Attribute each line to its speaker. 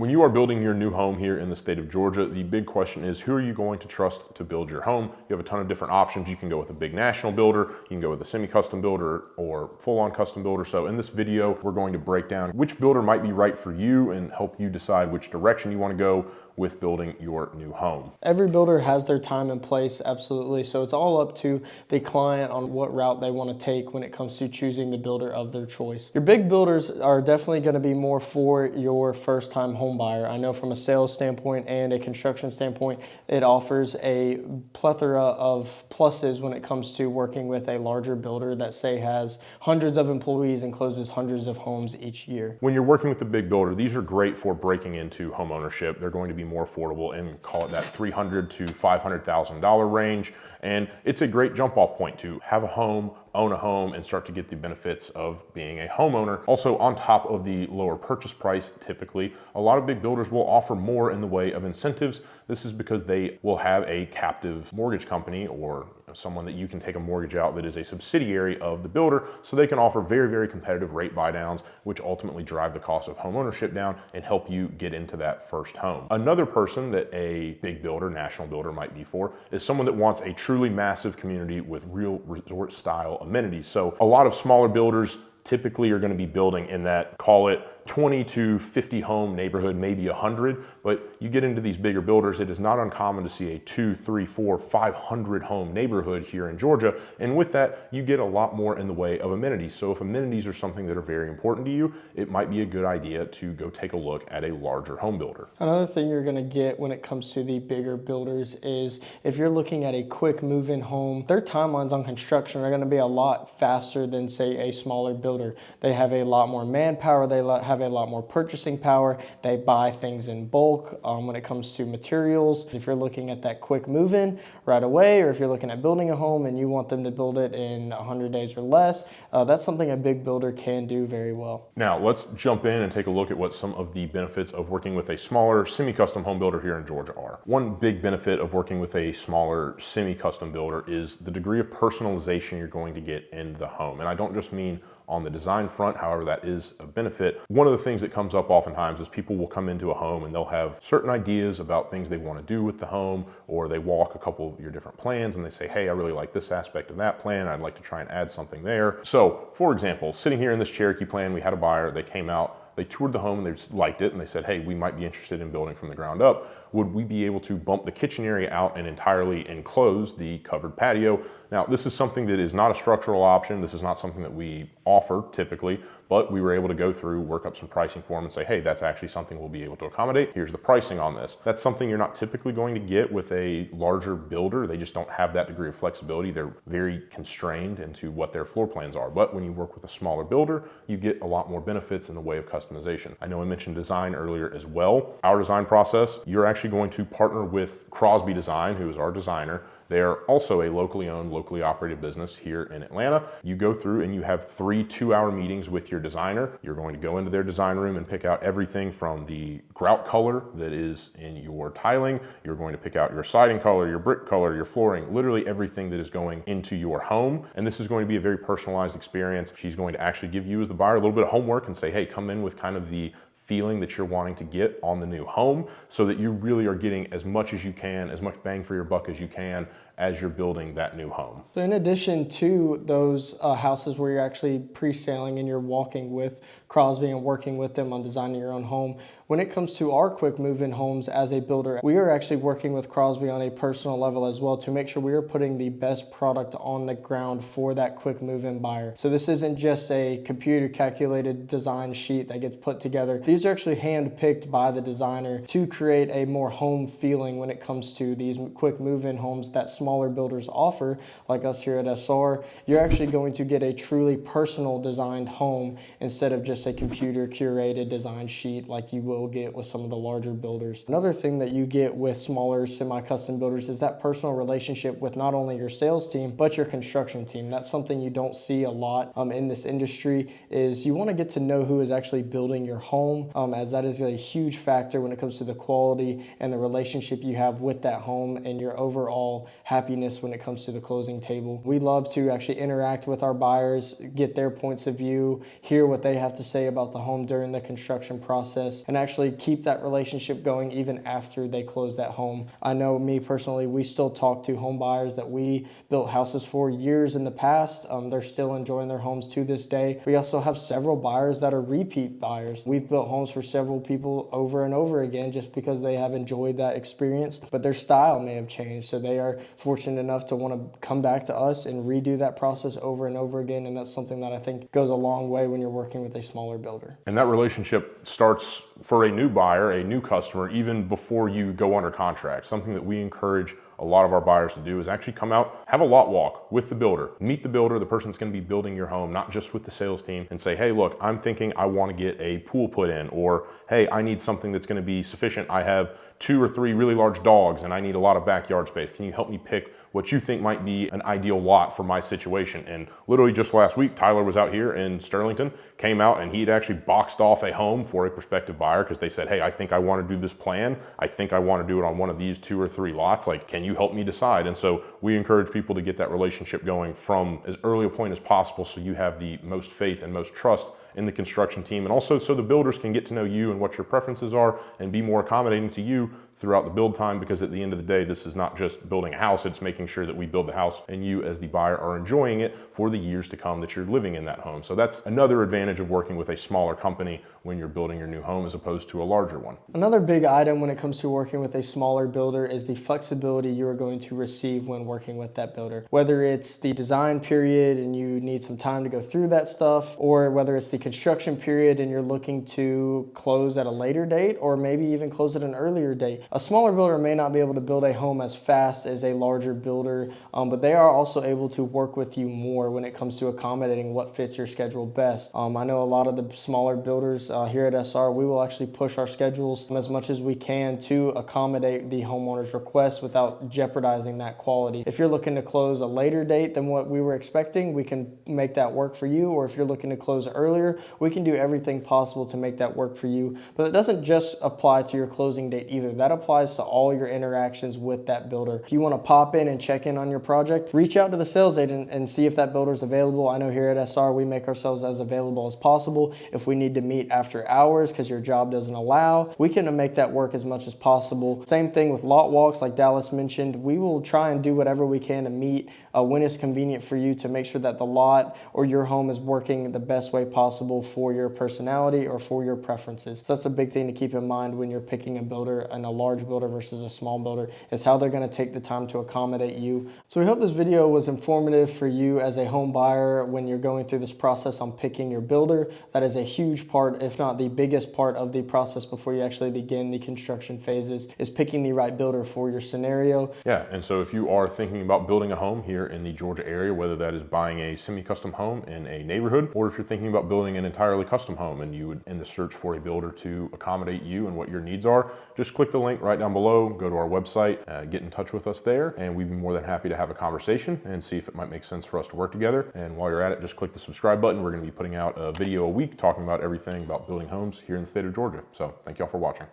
Speaker 1: When you are building your new home here in the state of Georgia, the big question is, who are you going to trust to build your home? You have a ton of different options. You can go with a big national builder, you can go with a semi-custom builder or full-on custom builder. So in this video, we're going to break down which builder might be right for you and help you decide which direction you want to go with building your new home.
Speaker 2: Every builder has their time and place, absolutely. So it's all up to the client on what route they want to take when it comes to choosing the builder of their choice. Your big builders are definitely going to be more for your first-time home buyer. I know from a sales standpoint and a construction standpoint, it offers a plethora of pluses when it comes to working with a larger builder that, say, has hundreds of employees and closes hundreds of homes each year.
Speaker 1: When you're working with a big builder, these are great for breaking into home ownership. They're going to be more affordable and call it that $300,000 to $500,000 range. And it's a great jump off point to have a home, own a home, and start to get the benefits of being a homeowner. Also, on top of the lower purchase price, typically, a lot of big builders will offer more in the way of incentives. This is because they will have a captive mortgage company or someone that you can take a mortgage out that is a subsidiary of the builder, so they can offer very, very competitive rate buy downs, which ultimately drive the cost of home ownership down and help you get into that first home. Another person that a big builder, national builder might be for, is someone that wants a truly massive community with real resort style amenities. So a lot of smaller builders typically are going to be building in that, call it 20 to 50 home neighborhood, maybe 100, but you get into these bigger builders, it is not uncommon to see a 2, 3, 4, 500 home neighborhood here in Georgia. And with that, you get a lot more in the way of amenities. So if amenities are something that are very important to you, it might be a good idea to go take a look at a larger home builder.
Speaker 2: Another thing you're going to get when it comes to the bigger builders is if you're looking at a quick move-in home, their timelines on construction are going to be a lot faster than, say, a smaller builder. They have a lot more manpower, they have a lot more purchasing power, they buy things in bulk when it comes to materials. If you're looking at that quick move-in right away, or if you're looking at building a home and you want them to build it in 100 days or less, that's something a big builder can do very well.
Speaker 1: Now let's jump in and take a look at what some of the benefits of working with a smaller semi-custom home builder here in Georgia are. One big benefit of working with a smaller semi-custom builder is the degree of personalization you're going to get in the home. And I don't just mean on the design front, however that is a benefit. One of the things that comes up oftentimes is people will come into a home and they'll have certain ideas about things they want to do with the home, or they walk a couple of your different plans and they say, hey, I really like this aspect of that plan, I'd like to try and add something there. So for example, sitting here in this Cherokee plan, we had a buyer, they came out, they toured the home and they just liked it and they said, hey, we might be interested in building from the ground up. Would we be able to bump the kitchen area out and entirely enclose the covered patio? Now, this is something that is not a structural option. This is not something that we offer typically, but we were able to go through, work up some pricing for them and say, hey, that's actually something we'll be able to accommodate. Here's the pricing on this. That's something you're not typically going to get with a larger builder. They just don't have that degree of flexibility. They're very constrained into what their floor plans are. But when you work with a smaller builder, you get a lot more benefits in the way of customization. I know I mentioned design earlier as well. Our design process, you're actually going to partner with Crosby Design, who is our designer. They are also a locally owned, locally operated business here in Atlanta. You go through and you have 3 2-hour meetings with your designer. You're going to go into their design room and pick out everything from the grout color that is in your tiling. You're going to pick out your siding color, your brick color, your flooring, literally everything that is going into your home. And this is going to be a very personalized experience. She's going to actually give you as the buyer a little bit of homework and say, hey, come in with kind of the feeling that you're wanting to get on the new home so that you really are getting as much as you can, as much bang for your buck as you can as you're building that new home.
Speaker 2: So in addition to those houses where you're actually pre-selling and you're walking with Crosby and working with them on designing your own home, when it comes to our quick move-in homes as a builder, we are actually working with Crosby on a personal level as well to make sure we are putting the best product on the ground for that quick move-in buyer. So this isn't just a computer calculated design sheet that gets put together. These are actually hand-picked by the designer to create a more home feeling when it comes to these quick move-in homes that smaller builders offer, like us here at SR. You're actually going to get a truly personal designed home instead of just a computer curated design sheet like you will get with some of the larger builders. Another thing that you get with smaller semi-custom builders is that personal relationship with not only your sales team, but your construction team. That's something you don't see a lot in this industry, is you want to get to know who is actually building your home, as that is a huge factor when it comes to the quality and the relationship you have with that home and your overall happiness when it comes to the closing table. We love to actually interact with our buyers, get their points of view, hear what they have to say about the home during the construction process, and actually keep that relationship going even after they close that home. I know me personally, we still talk to home buyers that we built houses for years in the past. They're still enjoying their homes to this day. We also have several buyers that are repeat buyers. We've built homes for several people over and over again just because they have enjoyed that experience, but their style may have changed. So they are fortunate enough to want to come back to us and redo that process over and over again. And that's something that I think goes a long way when you're working with a smaller builder.
Speaker 1: And that relationship starts for a new buyer, a new customer, even before you go under contract. Something that we encourage a lot of our buyers to do is actually come out, have a lot walk with the builder. Meet the builder, the person that's going to be building your home, not just with the sales team, and say, hey, look, I'm thinking I want to get a pool put in, or hey, I need something that's going to be sufficient. I have 2 or 3 really large dogs and I need a lot of backyard space. Can you help me pick what you think might be an ideal lot for my situation? And literally just last week, Tyler was out here in Sterlington, came out and he'd actually boxed off a home for a prospective buyer because they said, hey, I think I want to do this plan. I think I want to do it on one of these 2 or 3 lots. Like, can you help me decide? And so we encourage people to get that relationship going from as early a point as possible so you have the most faith and most trust in the construction team, and also so the builders can get to know you and what your preferences are and be more accommodating to you throughout the build time, because at the end of the day, this is not just building a house, it's making sure that we build the house and you as the buyer are enjoying it for the years to come that you're living in that home. So that's another advantage of working with a smaller company when you're building your new home as opposed to a larger one.
Speaker 2: Another big item when it comes to working with a smaller builder is the flexibility you are going to receive when working with that builder. Whether it's the design period and you need some time to go through that stuff, or whether it's the construction period and you're looking to close at a later date, or maybe even close at an earlier date. A smaller builder may not be able to build a home as fast as a larger builder, but they are also able to work with you more when it comes to accommodating what fits your schedule best. I know a lot of the smaller builders here at SR, we will actually push our schedules as much as we can to accommodate the homeowner's requests without jeopardizing that quality. If you're looking to close a later date than what we were expecting, we can make that work for you. Or if you're looking to close earlier, we can do everything possible to make that work for you. But it doesn't just apply to your closing date either. That applies to all your interactions with that builder. If you want to pop in and check in on your project, reach out to the sales agent and see if that builder is available. I know here at SR, we make ourselves as available as possible. If we need to meet after hours because your job doesn't allow, we can make that work as much as possible. Same thing with lot walks, like Dallas mentioned. We will try and do whatever we can to meet when it's convenient for you to make sure that the lot or your home is working the best way possible for your personality or for your preferences. So that's a big thing to keep in mind when you're picking a builder, and a large builder versus a small builder, is how they're going to take the time to accommodate you. So we hope this video was informative for you as a home buyer when you're going through this process on picking your builder. That is a huge part, if not the biggest part of the process before you actually begin the construction phases, is picking the right builder for your scenario.
Speaker 1: Yeah, and so if you are thinking about building a home here in the Georgia area, whether that is buying a semi-custom home in a neighborhood, or if you're thinking about building an entirely custom home and you would in the search for a builder to accommodate you and what your needs are, just click the link right down below, go to our website, get in touch with us there, and we'd be more than happy to have a conversation and see if it might make sense for us to work together. And while you're at it, just click the subscribe button. We're going to be putting out a video a week talking about everything about building homes here in the state of Georgia. So thank y'all for watching.